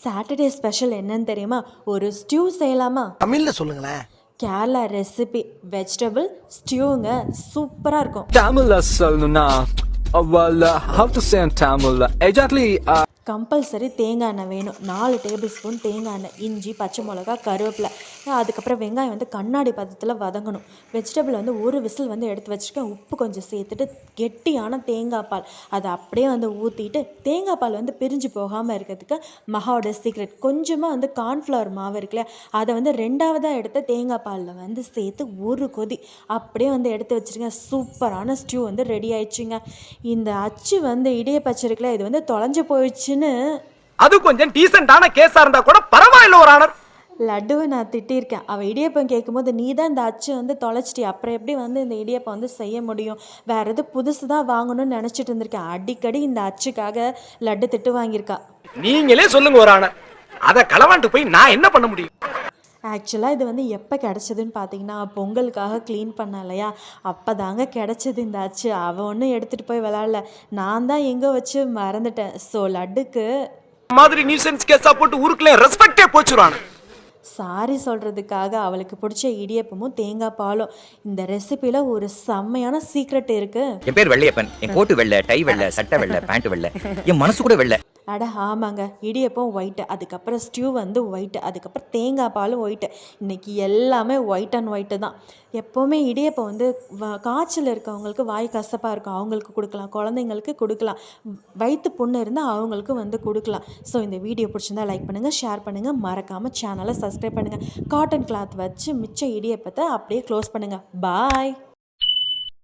Saturday special என்னன்னு தெரியுமா? ஒரு ஸ்டியூ செய்யலாமா? தமிழ்ல சொல்லுங்களேன். கேரளா ரெசிபி வெஜிடபிள் ஸ்டியூங்க, சூப்பராக இருக்கும். Tamil சொல்லணும்னா how to say in Tamil exactly compulsory தேங்காய் எண்ணெய் வேணும். 4 டேபிள் ஸ்பூன் தேங்காய் எண்ணெய், இஞ்சி, பச்சை மிளகா, கருவேப்பிலை, அதுக்கப்புறம் வெங்காயம் வந்து கண்ணாடி பதத்தில் வதங்கணும். வெஜிடபிள் வந்து ஒரு விசில் வந்து எடுத்து வச்சுருக்கேன். உப்பு கொஞ்சம் சேர்த்துட்டு கெட்டியான தேங்காய் பால் அதை அப்படியே வந்து ஊற்றிட்டு, தேங்காய் பால் வந்து பிரிஞ்சு போகாமல் இருக்கிறதுக்கு மகாவோட சீக்ரெட் கொஞ்சமாக வந்து கார்ன்ஃப்ளவர் மாவு இருக்குல்ல, அதை வந்து 2ஆவதாக எடுத்து தேங்காய் பாலில் வந்து சேர்த்து ஒரு கொதி அப்படியே வந்து எடுத்து வச்சுருக்கேன். சூப்பரான ஸ்டியூ வந்து ரெடி ஆயிடுச்சுங்க. இந்த அச்சு வந்து இடியப்பச்சு இருக்குல்ல, இது வந்து தொலைஞ்சு போயிடுச்சு. அது கொஞ்சம் டீசென்டான கேஸா இருந்தா கூட பரவாயில்ல ஒரு ஆனர். லட்டுவை நான் திட்டியிருக்கேன். அவள் இடியப்பம் கேட்கும்போது நீ தான் இந்த அச்சு வந்து தொலைச்சிட்டி, அப்புறம் எப்படி வந்து இந்த இடியப்பம் வந்து செய்ய முடியும், வேறு எது புதுசு தான் வாங்கணும்னு நினச்சிட்டு இருந்திருக்கேன். அடிக்கடி இந்த அச்சுக்காக லட்டு திட்டு வாங்கியிருக்கா. நீங்களே சொல்லுங்க ஒரு ஆனர், அதை களவாண்டு போய் நான் என்ன பண்ண முடியும்? ஆக்சுவலாக இது வந்து எப்போ கிடச்சதுன்னு பார்த்தீங்கன்னா, பொங்கலுக்காக க்ளீன் பண்ண இல்லையா, அப்போ தாங்க கிடச்சிது இந்த அச்சு. அவள் ஒன்றும் எடுத்துகிட்டு போய் விளாட்ல, நான் தான் எங்கே வச்சு மறந்துட்டேன். ஸோ லட்டுக்கு மாதிரி நியூசன்ஸ் கேஸா போட்டு ஊருக்குள்ள ரெஸ்பெக்டே போச்சுறானே. சாரி சொல்கிறதுக்காக அவளுக்கு பிடிச்ச இடியப்பமும் தேங்காய் பாலும். இந்த ரெசிபியில் ஒரு செம்மையான சீக்ரெட் இருக்குது. என் பேர் வெள்ளையப்பன். என் கோட்டு வெள்ளை, டை வெள்ளை, சட்டை வெள்ளை, பேண்ட் வெள்ளை, என் மனசு கூட வெள்ளை. அட ஆமாங்க, இடியப்பம் ஒயிட்டு, அதுக்கப்புறம் ஸ்டியூ வந்து ஒயிட்டு, அதுக்கப்புறம் தேங்காய் பாலும் ஒயிட்டு. இன்றைக்கி எல்லாமே ஒயிட் அண்ட் ஒயிட்டு தான். எப்போவுமே இடியப்பம் வந்து காய்ச்சல் இருக்கவங்களுக்கு, வாய் கசப்பாக இருக்கும் அவங்களுக்கு கொடுக்கலாம், குழந்தைங்களுக்கு கொடுக்கலாம், வயிற்று புண்ணு இருந்தால் அவங்களுக்கு வந்து கொடுக்கலாம். ஸோ இந்த வீடியோ பிடிச்சிருந்தா லைக் பண்ணுங்கள், ஷேர் பண்ணுங்கள், மறக்காமல் சேனலை சப்ஸ்கிரைப் பண்ணுங்கள். காட்டன் கிளாத் வச்சு மிச்ச இடியப்பத்தை அப்படியே க்ளோஸ் பண்ணுங்கள். பாய்.